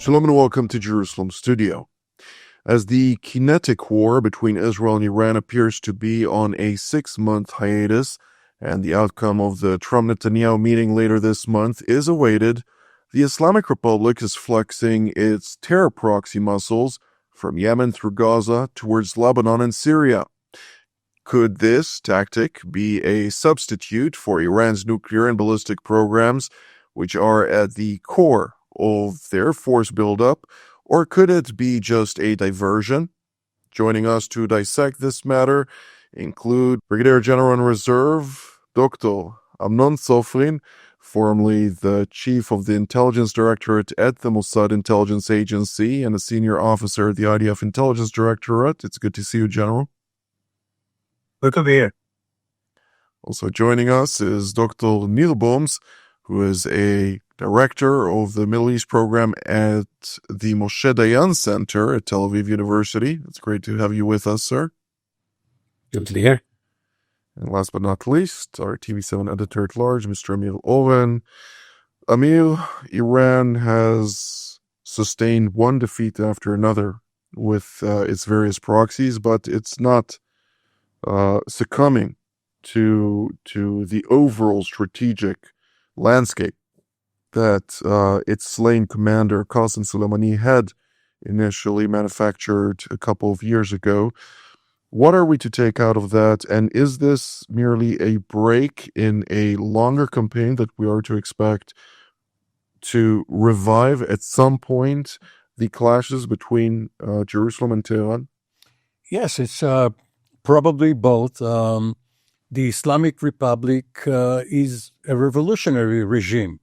Shalom and welcome to Jerusalem Studio. As the kinetic war between Israel and Iran appears to be on a 6-month hiatus, and the outcome of the Trump-Netanyahu meeting later this month is awaited, the Islamic Republic is flexing its terror proxy muscles from Yemen through Gaza towards Lebanon and Syria. Could this tactic be a substitute for Iran's nuclear and ballistic programs, which are at the core of their force buildup, or could it be just a diversion? Joining us to dissect this matter include Brigadier General in Reserve, Dr. Amnon Sofrin, formerly the Chief of the Intelligence Directorate at the Mossad Intelligence Agency and a senior officer at the IDF Intelligence Directorate. It's good to see you, General. Good to be here. Also joining us is Dr. Nir Boms, who is a director of the Middle East program at the Moshe Dayan Center at Tel Aviv University. It's great to have you with us, sir. Good to be here. And last but not least, our TV7 editor-at-large, Mr. Amir Oren. Amir, Iran has sustained one defeat after another with its various proxies, but it's not succumbing to the overall strategic landscape that its slain commander Qasem Soleimani had initially manufactured a couple of years ago. What are we to take out of that? And is this merely a break in a longer campaign that we are to expect to revive at some point the clashes between Jerusalem and Tehran? Yes, it's probably both. The Islamic Republic is a revolutionary regime,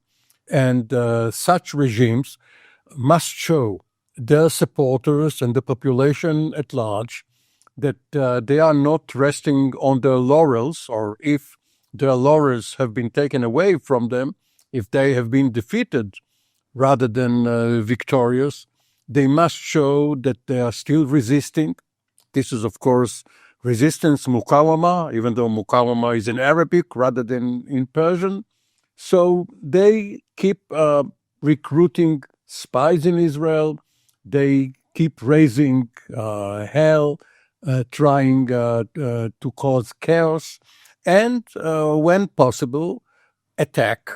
and such regimes must show their supporters and the population at large that they are not resting on their laurels, or if their laurels have been taken away from them, if they have been defeated rather than victorious, they must show that they are still resisting. This is, of course, resistance mukawama, even though mukawama is in Arabic rather than in Persian. So they keep recruiting spies in Israel. They keep raising hell, trying to cause chaos, and when possible, attack.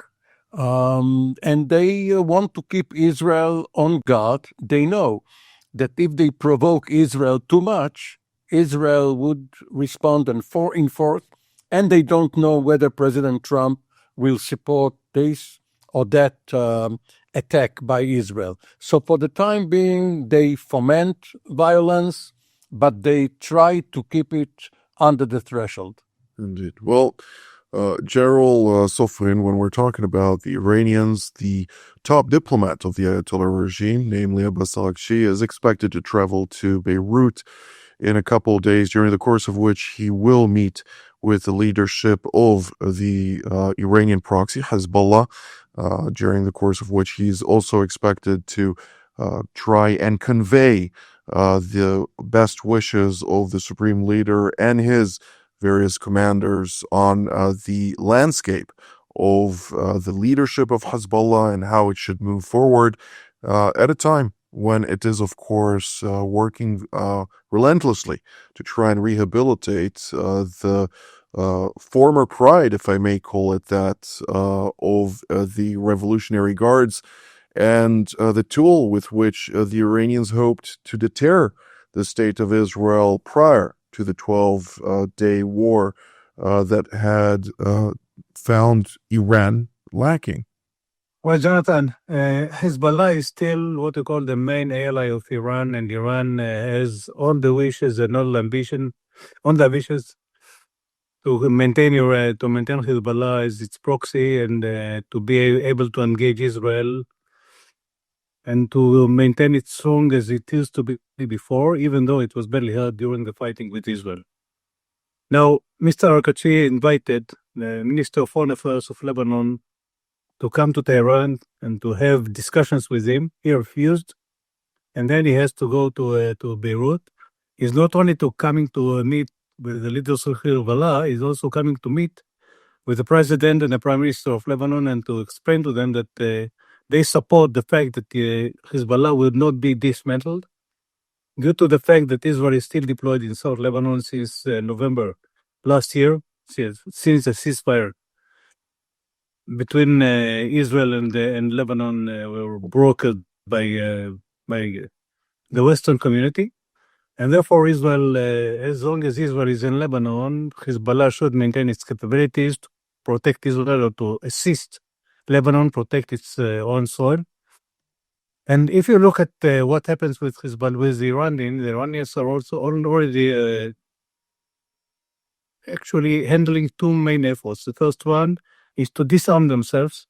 And they want to keep Israel on guard. They know that if they provoke Israel too much, Israel would respond in force, and they don't know whether President Trump will support this or that attack by Israel. So for the time being, they foment violence, but they try to keep it under the threshold. Indeed. Well, General Sofrin, when we're talking about the Iranians, the top diplomat of the Ayatollah regime, namely Abbas Araghchi, is expected to travel to Beirut in a couple of days, during the course of which he will meet with the leadership of the Iranian proxy, Hezbollah, during the course of which he's also expected to try and convey the best wishes of the supreme leader and his various commanders on the landscape of the leadership of Hezbollah and how it should move forward at a time when it is, of course, working relentlessly to try and rehabilitate the former pride, if I may call it that, of the Revolutionary Guards, and the tool with which the Iranians hoped to deter the state of Israel prior to the 12-day war that had found Iran lacking. Well, Jonathan, Hezbollah is still what you call the main ally of Iran, and Iran has all the wishes and all the ambitions to maintain Hezbollah as its proxy and to be able to engage Israel and to maintain it strong as it used to be before, even though it was badly hurt during the fighting with Israel. Now, Mr. Araghchi invited the Minister of Foreign Affairs of Lebanon to come to Tehran and to have discussions with him. He refused, and then he has to go to Beirut. He's not only coming to meet with the leaders of Hezbollah, he's also coming to meet with the President and the Prime Minister of Lebanon and to explain to them that they support the fact that Hezbollah will not be dismantled due to the fact that Israel is still deployed in South Lebanon since November last year, since the ceasefire between Israel and Lebanon were brokered by the Western community. And therefore, Israel, as long as Israel is in Lebanon, Hezbollah should maintain its capabilities to protect Israel or to assist Lebanon protect its own soil. And if you look at what happens with Hezbollah, with the Iranians are also already actually handling two main efforts. The first one is to disarm themselves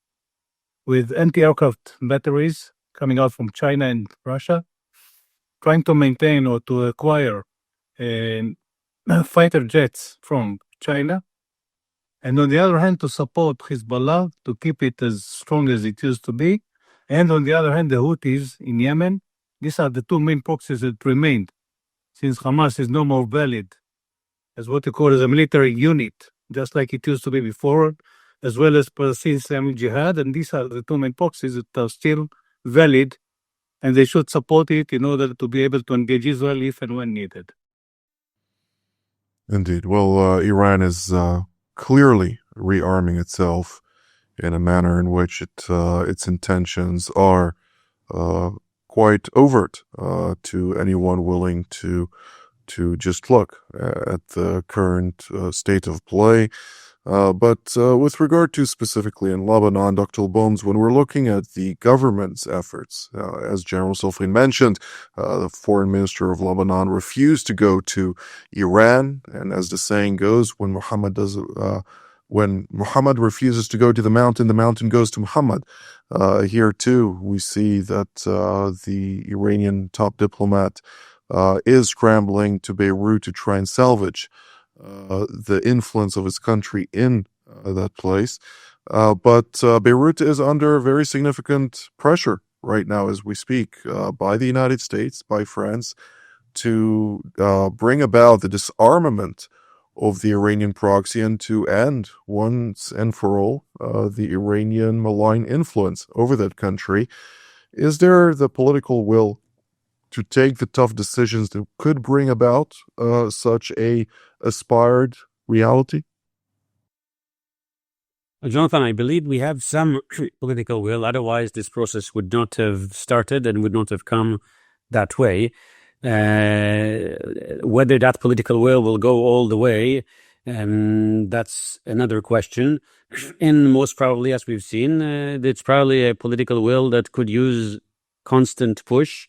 with anti-aircraft batteries coming out from China and Russia, trying to maintain or to acquire fighter jets from China, and on the other hand, to support Hezbollah to keep it as strong as it used to be, and on the other hand, the Houthis in Yemen. These are the two main proxies that remained, since Hamas is no more valid as what you call as a military unit, just like it used to be before, as well as Palestinian Islamic Jihad, and these are the two main proxies that are still valid, and they should support it in order to be able to engage Israel if and when needed. Indeed. Well, Iran is clearly rearming itself in a manner in which its intentions are quite overt to anyone willing to just look at the current state of play. But with regard to specifically in Lebanon, Dr. Boms, when we're looking at the government's efforts, as General Sofrin mentioned, the foreign minister of Lebanon refused to go to Iran. And as the saying goes, when Muhammad refuses to go to the mountain goes to Muhammad. Here too, we see that the Iranian top diplomat is scrambling to Beirut to try and salvage the influence of his country in that place. But Beirut is under very significant pressure right now as we speak by the United States, by France, to bring about the disarmament of the Iranian proxy and to end once and for all the Iranian malign influence over that country. Is there the political will to take the tough decisions that could bring about such a aspired reality? Jonathan, I believe we have some political will. Otherwise, this process would not have started and would not have come that way. Whether that political will go all the way, that's another question. And most probably, as we've seen, it's probably a political will that could use constant push,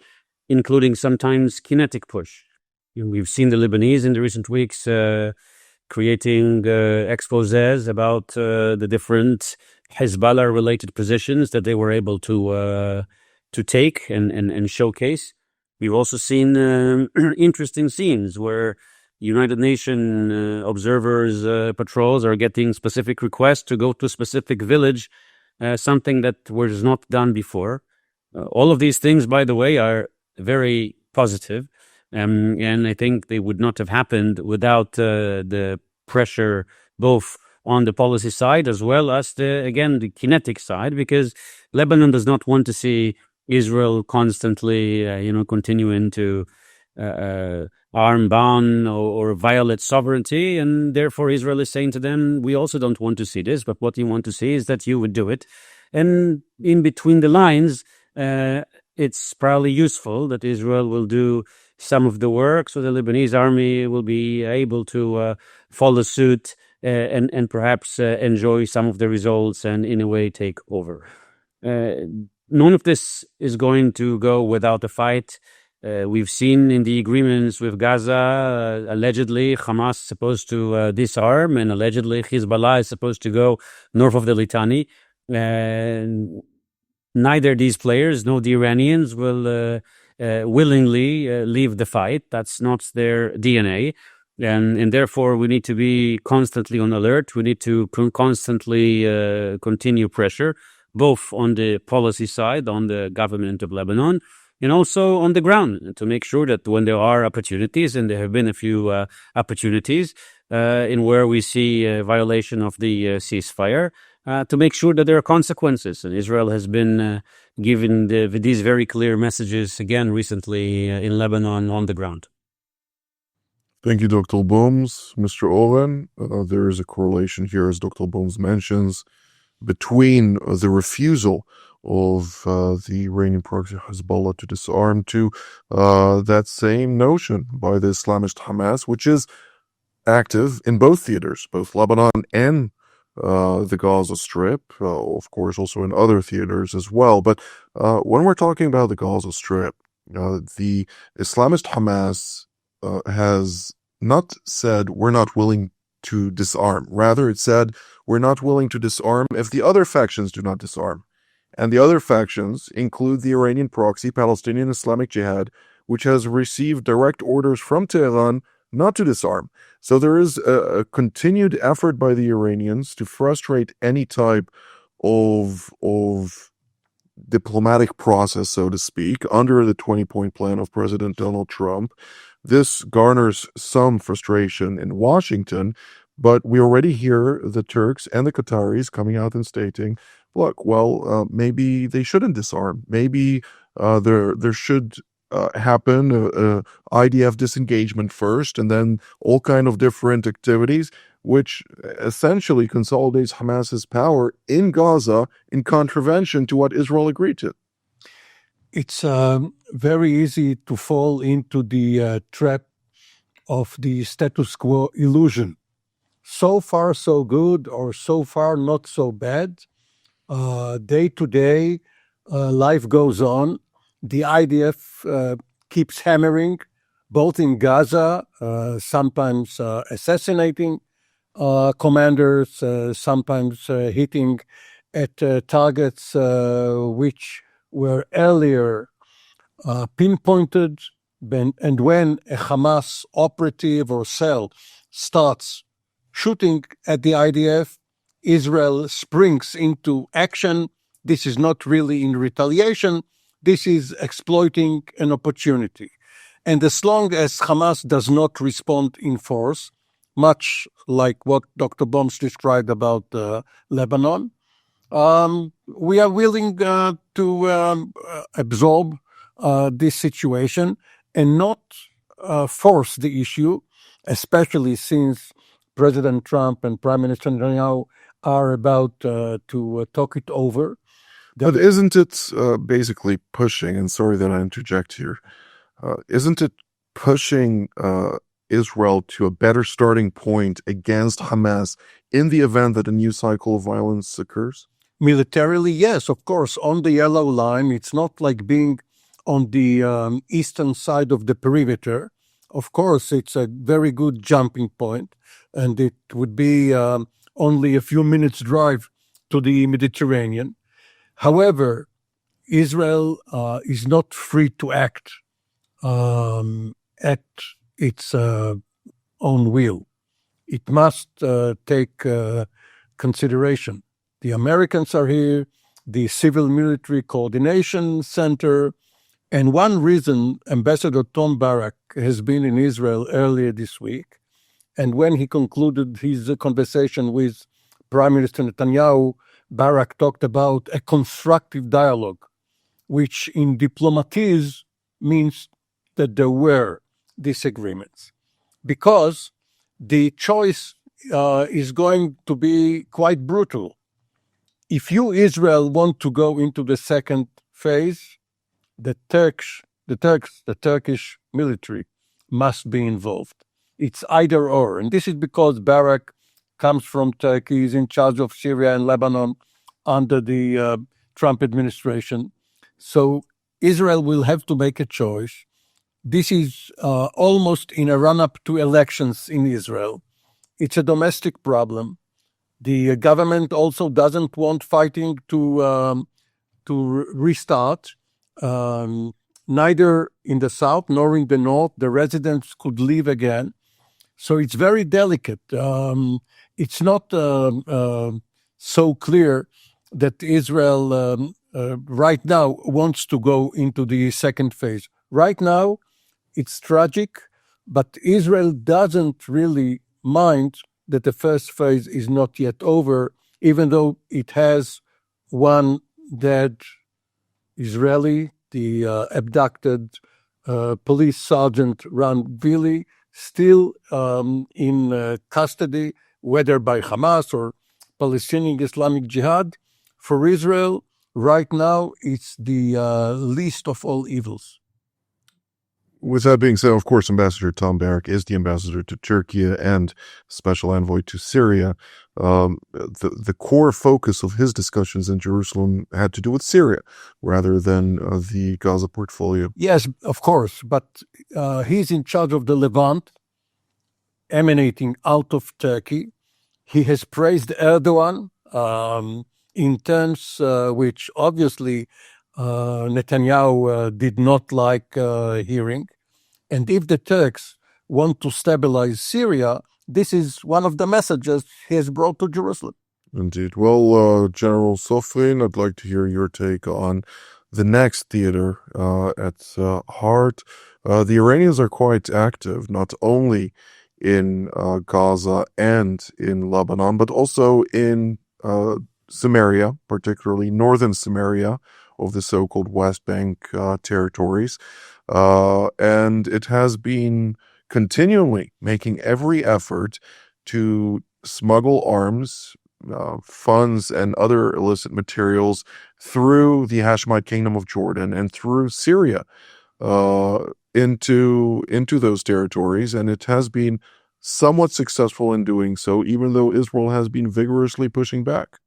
including sometimes kinetic push. We've seen the Lebanese in the recent weeks creating exposés about the different Hezbollah-related positions that they were able to take and showcase. We've also seen interesting scenes where United Nations observers, patrols are getting specific requests to go to a specific village, something that was not done before. All of these things, by the way, are very positive. And I think they would not have happened without the pressure both on the policy side as well as the kinetic side, because Lebanon does not want to see Israel constantly, continuing to arm bound or violate sovereignty. And therefore, Israel is saying to them, we also don't want to see this, but what you want to see is that you would do it. And in between the lines, it's probably useful that Israel will do some of the work, so the Lebanese army will be able to follow suit and perhaps enjoy some of the results and in a way take over. None of this is going to go without a fight. We've seen in the agreements with Gaza, allegedly Hamas is supposed to disarm, and allegedly Hezbollah is supposed to go north of the Litani. Neither these players nor the Iranians will willingly leave the fight. That's not their DNA. And therefore, we need to be constantly on alert. We need to constantly continue pressure, both on the policy side, on the government of Lebanon, and also on the ground, to make sure that when there are opportunities, and there have been a few opportunities in where we see a violation of the ceasefire, to make sure that there are consequences. And Israel has been given these very clear messages again recently in Lebanon on the ground. Thank you, Dr. Boms. Mr. Oren, there is a correlation here, as Dr. Boms mentions, between the refusal of the Iranian proxy Hezbollah to disarm to that same notion by the Islamist Hamas, which is active in both theaters, both Lebanon and the Gaza Strip, of course, also in other theaters as well. But when we're talking about the Gaza Strip, the Islamist Hamas has not said we're not willing to disarm. Rather, it said we're not willing to disarm if the other factions do not disarm. And the other factions include the Iranian proxy, Palestinian Islamic Jihad, which has received direct orders from Tehran not to disarm. So there is a continued effort by the Iranians to frustrate any type of diplomatic process, so to speak, under the 20-point plan of President Donald Trump. This garners some frustration in Washington, but we already hear the Turks and the Qataris coming out and stating, look, well, maybe they shouldn't disarm. Maybe there should happen IDF disengagement first, and then all kind of different activities, which essentially consolidates Hamas's power in Gaza in contravention to what Israel agreed to. It's very easy to fall into the trap of the status quo illusion. So far, so good, or so far, not so bad. Day to day, life goes on. The IDF keeps hammering, both in Gaza, sometimes assassinating commanders, sometimes hitting at targets which were earlier pinpointed. And when a Hamas operative or cell starts shooting at the IDF, Israel springs into action. This is not really in retaliation. This is exploiting an opportunity. And as long as Hamas does not respond in force, much like what Dr. Boms described about Lebanon, we are willing to absorb this situation and not force the issue, especially since President Trump and Prime Minister Netanyahu are about to talk it over. But isn't it basically pushing, and sorry that I interject here, isn't it pushing Israel to a better starting point against Hamas in the event that a new cycle of violence occurs? Militarily, yes, of course. On the yellow line, it's not like being on the eastern side of the perimeter. Of course, it's a very good jumping point, and it would be only a few minutes' drive to the Mediterranean. However, Israel is not free to act at its own will. It must take consideration. The Americans are here, the Civil Military Coordination Center, and one reason Ambassador Tom Barak has been in Israel earlier this week, and when he concluded his conversation with Prime Minister Netanyahu, Barak talked about a constructive dialogue, which in diplomatese means that there were disagreements. Because the choice is going to be quite brutal. If you, Israel, want to go into the second phase, the Turkish military must be involved. It's either or. And this is because Barak comes from Turkey, is in charge of Syria and Lebanon under the Trump administration. So Israel will have to make a choice. This is almost in a run-up to elections in Israel. It's a domestic problem. The government also doesn't want fighting to restart. Neither in the south nor in the north, the residents could live again. So it's very delicate. It's not so clear that Israel right now wants to go into the second phase. Right now, it's tragic, but Israel doesn't really mind that the first phase is not yet over. even though it has one dead Israeli, the abducted police sergeant Ran Vili, still in custody, whether by Hamas or Palestinian Islamic Jihad. For Israel, right now, it's the least of all evils. With that being said, of course, Ambassador Tom Barak is the ambassador to Turkey and special envoy to Syria. The core focus of his discussions in Jerusalem had to do with Syria rather than the Gaza portfolio. Yes, of course, but he's in charge of the Levant, emanating out of Turkey. He has praised Erdogan in terms which obviously Netanyahu did not like hearing. And if the Turks want to stabilize Syria, this is one of the messages he has brought to Jerusalem. Indeed. Well, General Sofrin, I'd like to hear your take on the next theater at heart. The Iranians are quite active, not only in Gaza and in Lebanon, but also in Samaria, particularly northern Samaria of the so-called West Bank territories. And it has been continually making every effort to smuggle arms, funds, and other illicit materials through the Hashemite Kingdom of Jordan and through Syria into those territories. And it has been somewhat successful in doing so, even though Israel has been vigorously pushing back.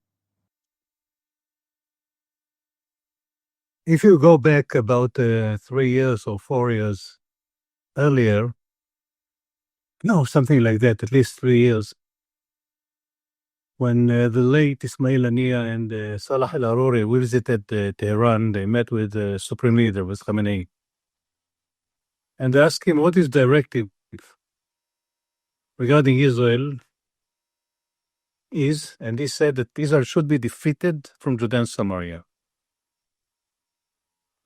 If you go back about 3 years or 4 years earlier, no, something like that, at least 3 years, when the late Ismail Haniyeh and Salah al-Aruri visited Tehran, they met with the Supreme Leader, with Khamenei. And they asked him, what is directive regarding Israel is, and he said that Israel should be defeated from Judea and Samaria.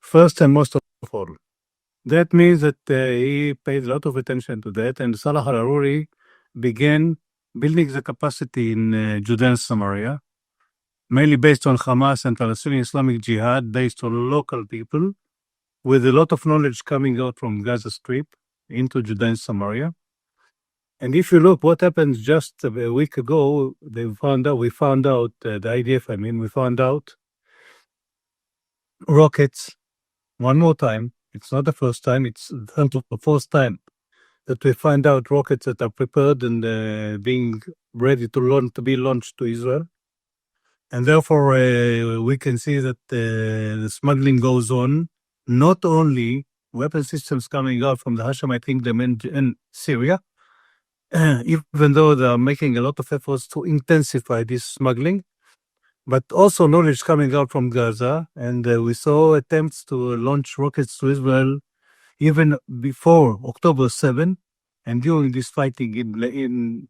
First and most of all. That means that he paid a lot of attention to that, and Salah al-Aruri began building the capacity in Judea and Samaria, mainly based on Hamas and Palestinian Islamic Jihad, based on local people, with a lot of knowledge coming out from Gaza Strip into Judea and Samaria. And if you look what happened just a week ago, we found out, the IDF, we found out rockets, one more time. It's not the first time, it's the fourth time that we find out rockets that are prepared and being ready to be launched to Israel. And therefore, we can see that the smuggling goes on, not only weapon systems coming out from the Hashemite Kingdom and Syria, even though they are making a lot of efforts to intensify this smuggling, but also knowledge coming out from Gaza. And we saw attempts to launch rockets to Israel even before October 7, and during this fighting in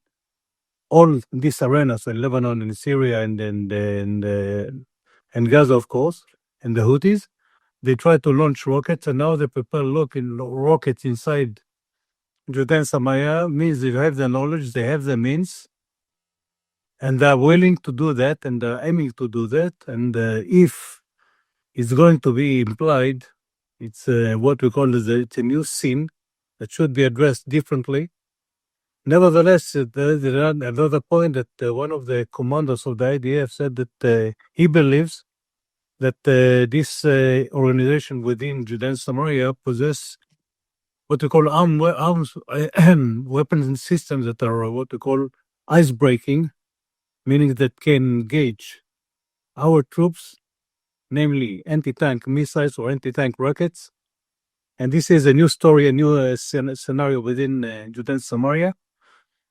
all these arenas, in Lebanon and Syria and Gaza, of course, and the Houthis, they tried to launch rockets, and now they prepare rockets inside Judea and Samaria. Means they have the knowledge, they have the means, and they're willing to do that, and they're aiming to do that. And if it's going to be implied, it's what we call it's a new sin that should be addressed differently. Nevertheless, there is another point that one of the commanders of the IDF said that he believes that this organization within Judea and Samaria possess what we call arms weapons and systems that are what we call ice-breaking, meaning that can engage our troops, namely anti-tank missiles or anti-tank rockets. And this is a new story, a new scenario within Judea and Samaria.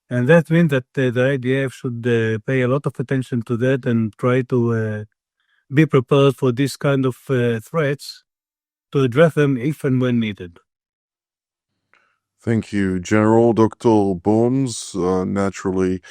And that means that the IDF should pay a lot of attention to that and try to be prepared for this kind of threats, to address them if and when needed. Thank you, General. Dr. Boms, naturally,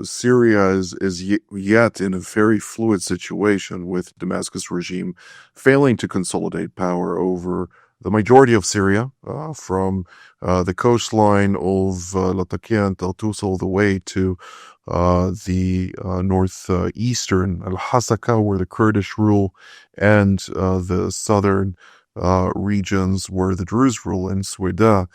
Syria is yet in a very fluid situation, with Damascus regime failing to consolidate power over the majority of Syria, from the coastline of Latakia and Tartus all the way to the northeastern Al-Hasaka, where the Kurdish rule, and the southern regions where the Druze rule in Sweda.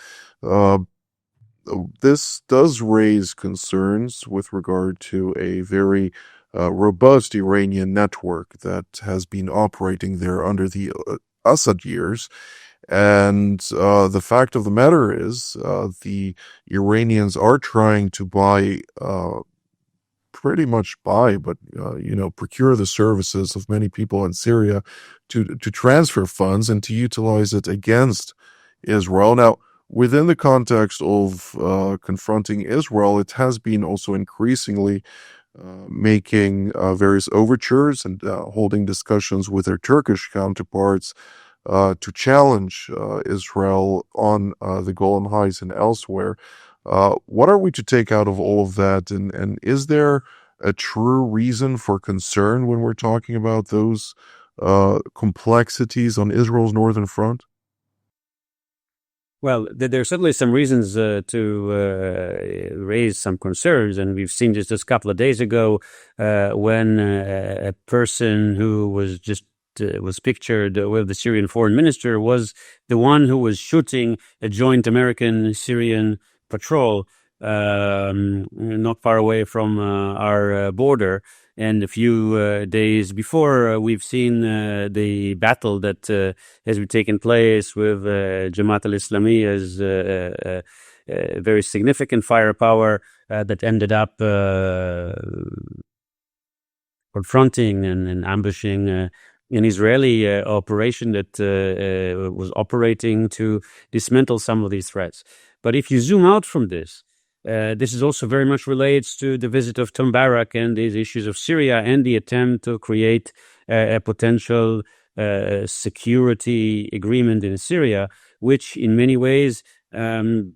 This does raise concerns with regard to a very robust Iranian network that has been operating there under the Assad years. And the fact of the matter is the Iranians are trying to procure the services of many people in Syria to transfer funds and to utilize it against Israel. Now, within the context of confronting Israel, it has been also increasingly making various overtures and holding discussions with their Turkish counterparts to challenge Israel on the Golan Heights and elsewhere. What are we to take out of all of that? And is there a true reason for concern when we're talking about those complexities on Israel's northern front? Well, there are certainly some reasons to raise some concerns, and we've seen this just a couple of days ago when a person who was pictured with the Syrian foreign minister was the one who was shooting a joint American-Syrian patrol not far away from our border. And a few days before, we've seen the battle that has been taking place with Jamaat al-Islami as a very significant firepower that ended up confronting and ambushing an Israeli operation that was operating to dismantle some of these threats. But if you zoom out from this, this is also very much relates to the visit of Tom Barak and these issues of Syria and the attempt to create a potential security agreement in Syria, which in many ways,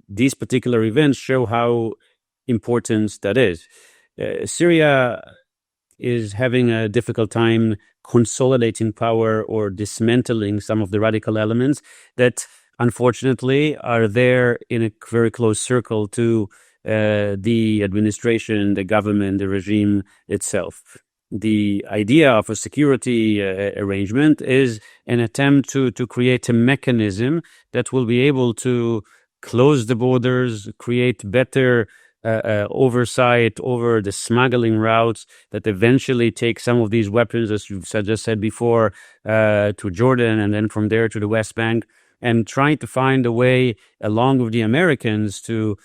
these particular events show how important that is. Syria is having a difficult time consolidating power or dismantling some of the radical elements that unfortunately are there in a very close circle to the administration, the government, the regime itself. The idea of a security arrangement is an attempt to create a mechanism that will be able to close the borders, create better oversight over the smuggling routes that eventually take some of these weapons, as you just said before, to Jordan and then from there to the West Bank, and trying to find a way, along with the Americans, to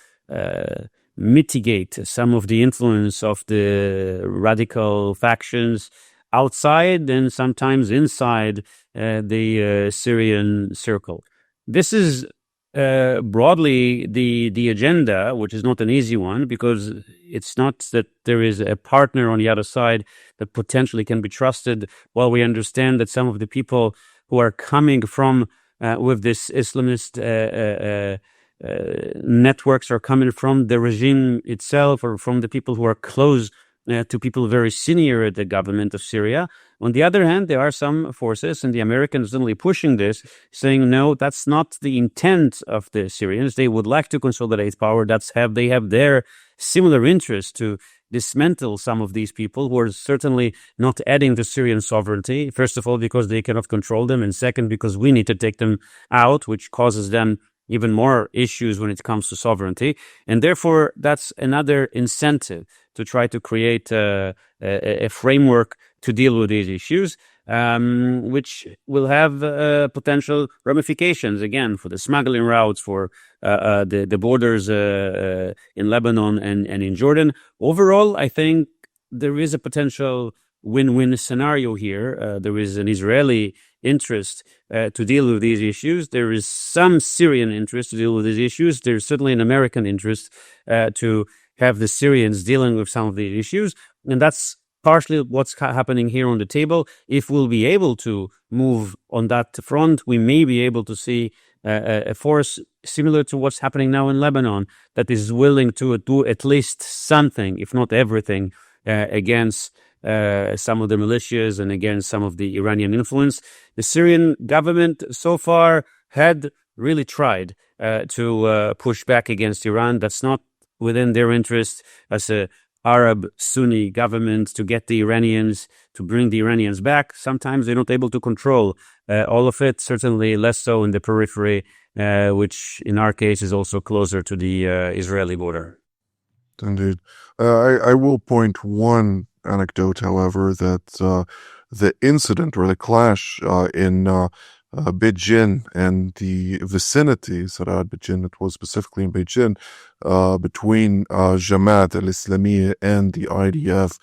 mitigate some of the influence of the radical factions outside and sometimes inside the Syrian circle. This is broadly the agenda, which is not an easy one, because it's not that there is a partner on the other side that potentially can be trusted, while we understand that some of the people who are coming from with this Islamist networks are coming from the regime itself or from the people who are close to people very senior at the government of Syria. On the other hand, there are some forces, and the Americans are suddenly pushing this, saying, no, that's not the intent of the Syrians. They would like to consolidate power. They have their similar interest to dismantle some of these people who are certainly not adding to Syrian sovereignty. First of all, because they cannot control them, and second, because we need to take them out, which causes them even more issues when it comes to sovereignty. And therefore, that's another incentive to try to create a framework to deal with these issues, which will have potential ramifications, again, for the smuggling routes, for the borders in Lebanon and in Jordan. Overall, I think there is a potential win-win scenario here. There is an Israeli interest to deal with these issues. There is some Syrian interest to deal with these issues. There's certainly an American interest to have the Syrians dealing with some of these issues. And that's partially what's happening here on the table. If we'll be able to move on that front, we may be able to see a force similar to what's happening now in Lebanon that is willing to do at least something, if not everything, against some of the militias and against some of the Iranian influence. The Syrian government so far had really tried to push back against Iran. That's not within their interest as a Arab Sunni government to get the Iranians, to bring the Iranians back. Sometimes they're not able to control all of it, certainly less so in the periphery, which in our case is also closer to the Israeli border. Indeed. I will point one anecdote, however, that the incident or the clash in Beijing and the vicinity, Sarat Beijing, it was specifically in Beijing, between Jamaat al-Islami and the IDF,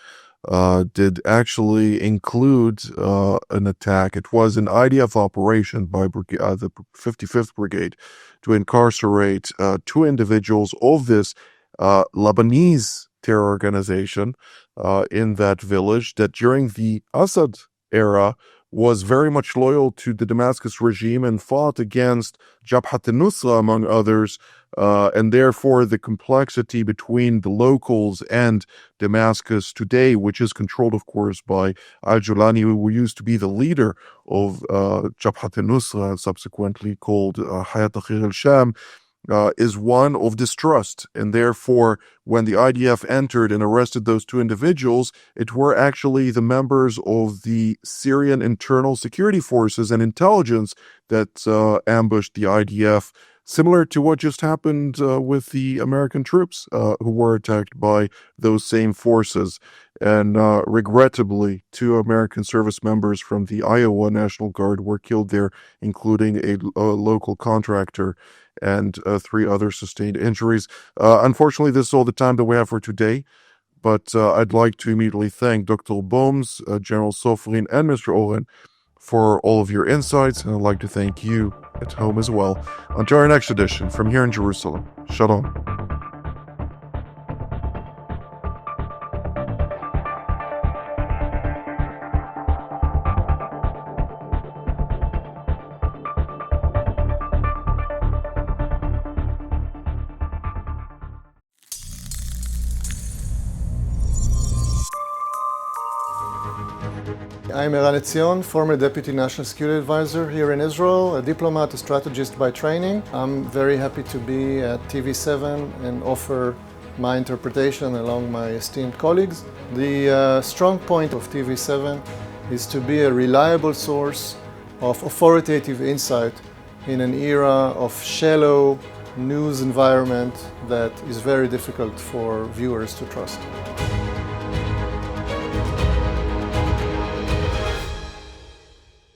did actually include an attack. It was an IDF operation by the 55th Brigade to incarcerate two individuals of this Lebanese terror organization in that village that during the Assad era was very much loyal to the Damascus regime and fought against Jabhat al-Nusra, among others, and therefore the complexity between the locals and Damascus today, which is controlled, of course, by al-Julani, who used to be the leader of Jabhat al-Nusra, subsequently called Hayat Tahrir al-Sham, is one of distrust. And therefore, when the IDF entered and arrested those two individuals, it were actually the members of the Syrian internal security forces and intelligence that ambushed the IDF, similar to what just happened with the American troops who were attacked by those same forces. And regrettably, two American service members from the Iowa National Guard were killed there, including a local contractor, and three others sustained injuries. Unfortunately, this is all the time that we have for today, but I'd like to immediately thank Dr. Boms, General Sofrin, and Mr. Oren for all of your insights, and I'd like to thank you at home as well. Until our next edition, from here in Jerusalem, Shalom. I'm Eran, former Deputy National Security Advisor here in Israel, a diplomat, a strategist by training. I'm very happy to be at TV7 and offer my interpretation along my esteemed colleagues. The strong point of TV7 is to be a reliable source of authoritative insight in an era of shallow news environment that is very difficult for viewers to trust.